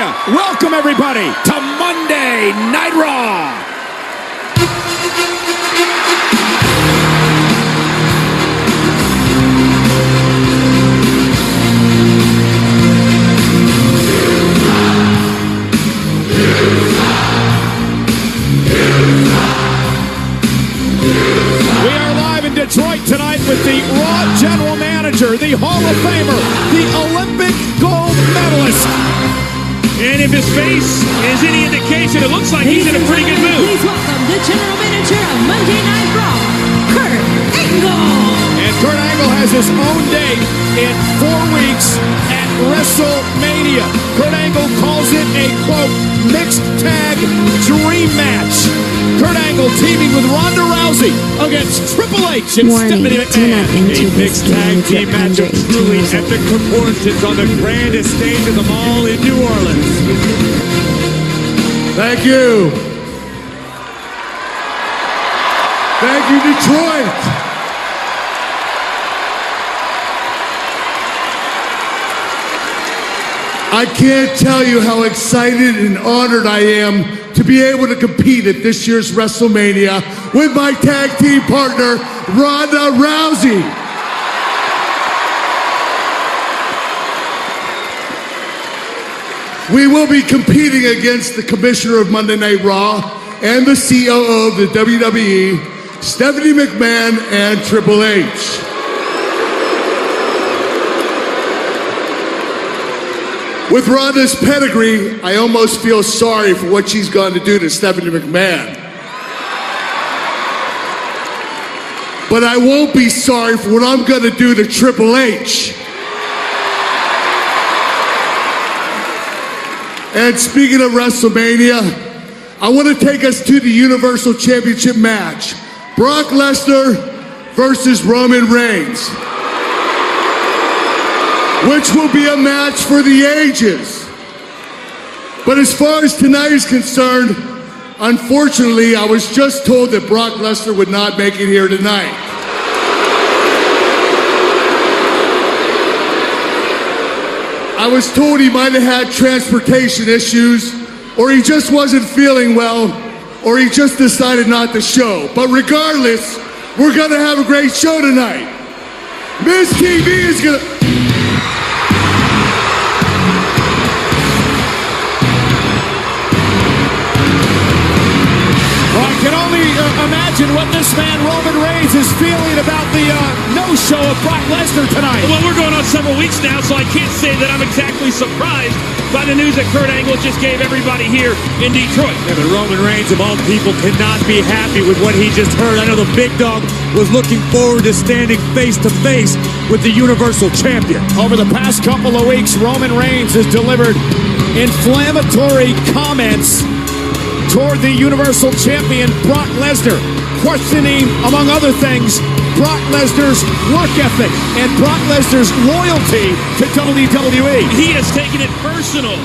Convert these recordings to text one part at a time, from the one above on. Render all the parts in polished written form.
Welcome, everybody, to Monday Night Raw. We are live in Detroit tonight with the Raw General Manager, the Hall of Famer, the Olympic gold medalist. And if his face is any indication, it looks like he's in a pretty good mood. Please welcome the General Manager of Monday Night Raw, Kurt Angle. And Kurt Angle has his own date in 4 weeks at WrestleMania. Kurt Angle calls it a, quote, mixed tag dream match. Kurt Angle teaming with Ronda Rousey against Triple H and Stephanie McMahon. A mixed tag team match of truly epic proportions on the grandest stage of them all in New Orleans. Thank you. Thank you, Detroit. I can't tell you how excited and honored I am to be able to compete at this year's WrestleMania with my tag team partner, Ronda Rousey. We will be competing against the commissioner of Monday Night Raw and the COO of the WWE, Stephanie McMahon and Triple H. With Ronda's pedigree, I almost feel sorry for what she's going to do to Stephanie McMahon. But I won't be sorry for what I'm going to do to Triple H. And speaking of WrestleMania, I want to take us to the Universal Championship match. Brock Lesnar versus Roman Reigns, which will be a match for the ages. But as far as tonight is concerned, unfortunately, I was just told that Brock Lesnar would not make it here tonight. I was told he might have had transportation issues, or he just wasn't feeling well, or he just decided not to show. But regardless, we're gonna have a great show tonight. Miz TV is gonna... Can only imagine what this man Roman Reigns is feeling about the no-show of Brock Lesnar tonight. Well, we're going on several weeks now, so I can't say that I'm exactly surprised by the news that Kurt Angle just gave everybody here in Detroit. Yeah, but Roman Reigns, of all people, cannot be happy with what he just heard. I know the big dog was looking forward to standing face-to-face with the Universal Champion. Over the past couple of weeks, Roman Reigns has delivered inflammatory comments toward the Universal Champion, Brock Lesnar, questioning, among other things, Brock Lesnar's work ethic and Brock Lesnar's loyalty to WWE. He has taken it personal.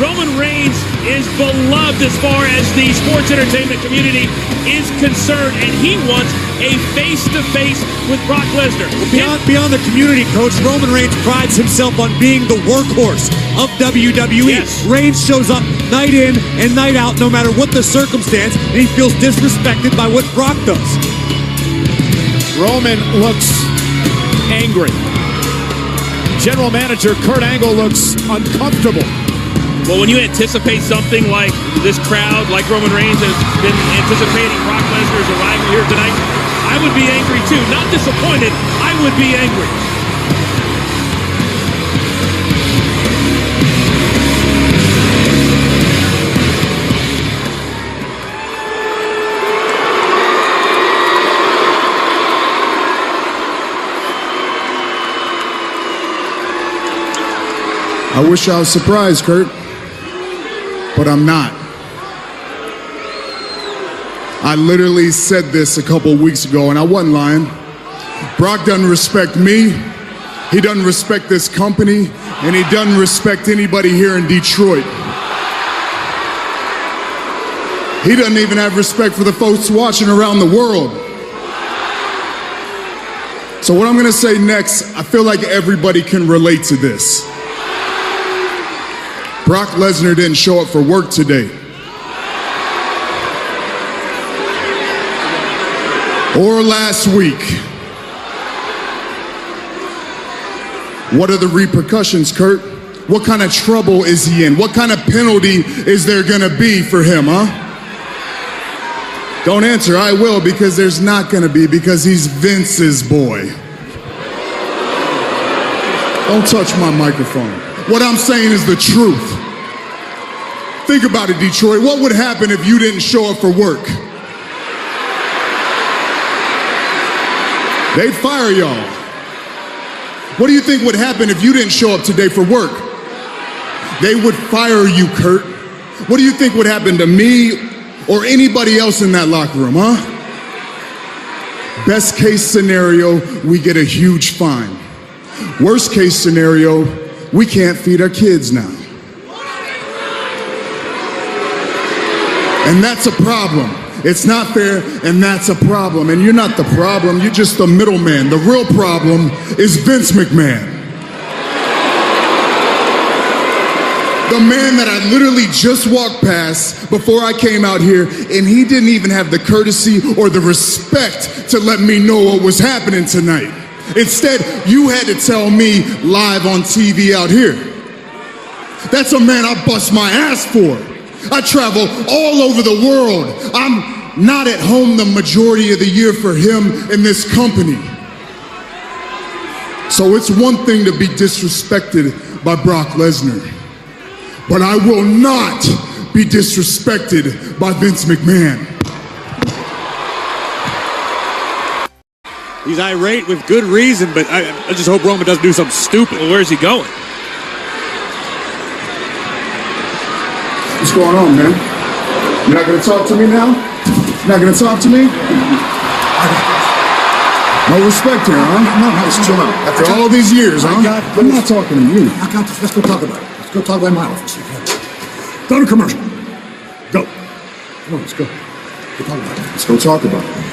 Roman Reigns is beloved as far as the sports entertainment community is concerned, and he wants a face-to-face with Brock Lesnar. Beyond the community, Coach, Roman Reigns prides himself on being the workhorse of WWE. Yes. Reigns shows up night in and night out, no matter what the circumstance, and he feels disrespected by what Brock does. Roman looks angry. General Manager Kurt Angle looks uncomfortable. Well, when you anticipate something like this crowd, like Roman Reigns has been anticipating Brock Lesnar's arrival here tonight, I would be angry too. Not disappointed, I would be angry. I wish I was surprised, Kurt, but I'm not. I literally said this a couple of weeks ago, and I wasn't lying. Brock doesn't respect me, he doesn't respect this company, and he doesn't respect anybody here in Detroit. He doesn't even have respect for the folks watching around the world. So what I'm gonna say next, I feel like everybody can relate to this. Brock Lesnar didn't show up for work today. Or last week. What are the repercussions, Kurt? What kind of trouble is he in? What kind of penalty is there gonna be for him, huh? Don't answer, I will, because there's not gonna be, because he's Vince's boy. Don't touch my microphone. What I'm saying is the truth. Think about it, Detroit. What would happen if you didn't show up for work? They'd fire y'all. What do you think would happen if you didn't show up today for work? They would fire you, Kurt. What do you think would happen to me or anybody else in that locker room, huh? Best case scenario, we get a huge fine. Worst case scenario, we can't feed our kids now. And that's a problem. It's not fair, and that's a problem. And you're not the problem, you're just the middleman. The real problem is Vince McMahon. The man that I literally just walked past before I came out here, and he didn't even have the courtesy or the respect to let me know what was happening tonight. Instead, you had to tell me live on TV out here. That's a man I bust my ass for. I travel all over the world. I'm not at home the majority of the year for him and this company. So it's one thing to be disrespected by Brock Lesnar, but I will not be disrespected by Vince McMahon. He's irate with good reason, but I just hope Roman doesn't do something stupid. Well, where's he going? What's going on, man? You're not gonna talk to me now? You're not gonna talk to me? No respect here, huh? No, just chill out. After all these years, huh? I'm not talking to you. I got this. Let's go talk about it. Let's go talk about my office. Go to commercial. Go. Come on, let's go. Go talk about it. Let's go talk about it.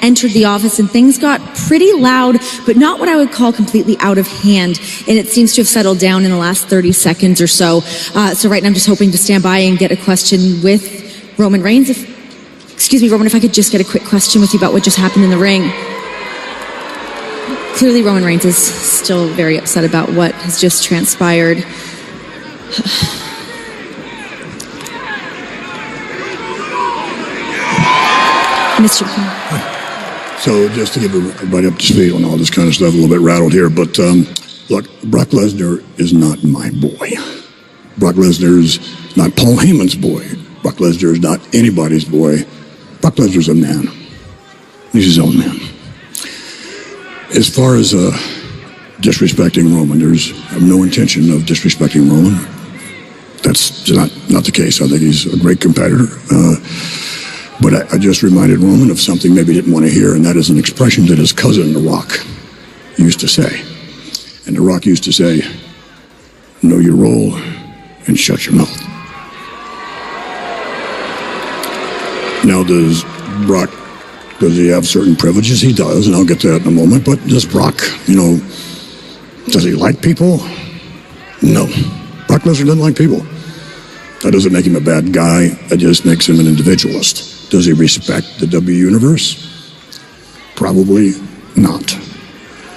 Entered the office and things got pretty loud, but not what I would call completely out of hand. And it seems to have settled down in the last 30 seconds or so. So right now I'm just hoping to stand by and get a question with Roman Reigns. Excuse me, Roman, if I could just get a quick question with you about what just happened in the ring. Clearly Roman Reigns is still very upset about what has just transpired. Mr. King. So just to give everybody up to speed on all this kind of stuff, a little bit rattled here, but look, Brock Lesnar is not my boy. Brock Lesnar is not Paul Heyman's boy. Brock Lesnar is not anybody's boy. Brock Lesnar's a man. He's his own man. As far as disrespecting Roman, I have no intention of disrespecting Roman. That's not the case. I think he's a great competitor. But I just reminded Roman of something maybe he didn't want to hear, and that is an expression that his cousin, The Rock, used to say. And The Rock used to say, know your role and shut your mouth. Now, does he have certain privileges? He does, and I'll get to that in a moment. But does Brock, does he like people? No. Brock Lesnar doesn't like people. That doesn't make him a bad guy. That just makes him an individualist. Does he respect the W Universe? Probably not.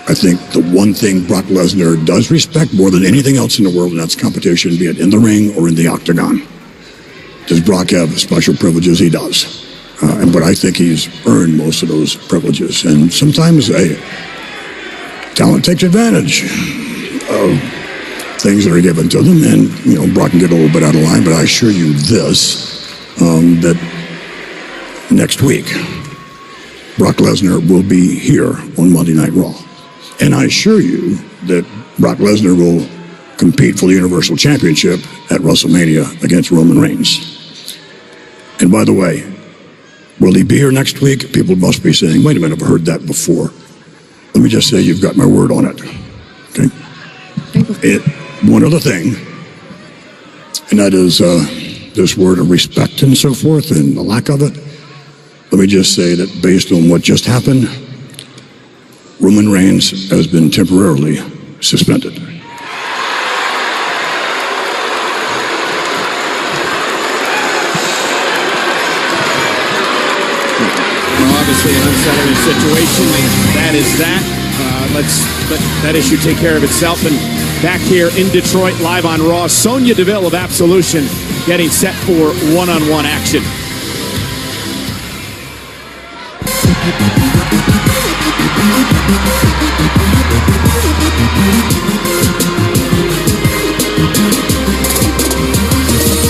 I think the one thing Brock Lesnar does respect more than anything else in the world, and that's competition, be it in the ring or in the octagon. Does Brock have special privileges? He does. But I think he's earned most of those privileges. And sometimes talent takes advantage of things that are given to them, and Brock can get a little bit out of line. But I assure you this, that next week Brock Lesnar will be here on Monday Night Raw, and I assure you that Brock Lesnar will compete for the Universal Championship at WrestleMania against Roman Reigns. And by the way, will he be here next week? People must be saying, wait a minute, I've heard that before. Let me just say you've got my word on it. Okay. One other thing, and that is this word of respect and so forth, and the lack of it. Let me just say that based on what just happened, Roman Reigns has been temporarily suspended. Obviously an unsettling situation. That is that. Let's let that issue take care of itself. And back here in Detroit, live on Raw, Sonya Deville of Absolution getting set for one-on-one action.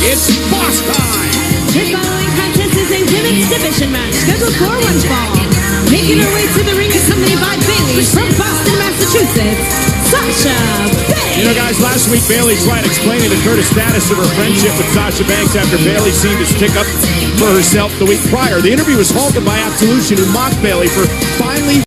It's boss time! The following contest is a women's division match scheduled for one fall. Making her way to the ring accompanied by Bayley from Boston, Massachusetts, Sasha Banks. You know, guys, last week Bayley tried explaining to Kurt the status of her friendship with Sasha Banks after Bayley seemed to stick up for herself the week prior. The interview was halted by Absolution, who mocked Bayley for finally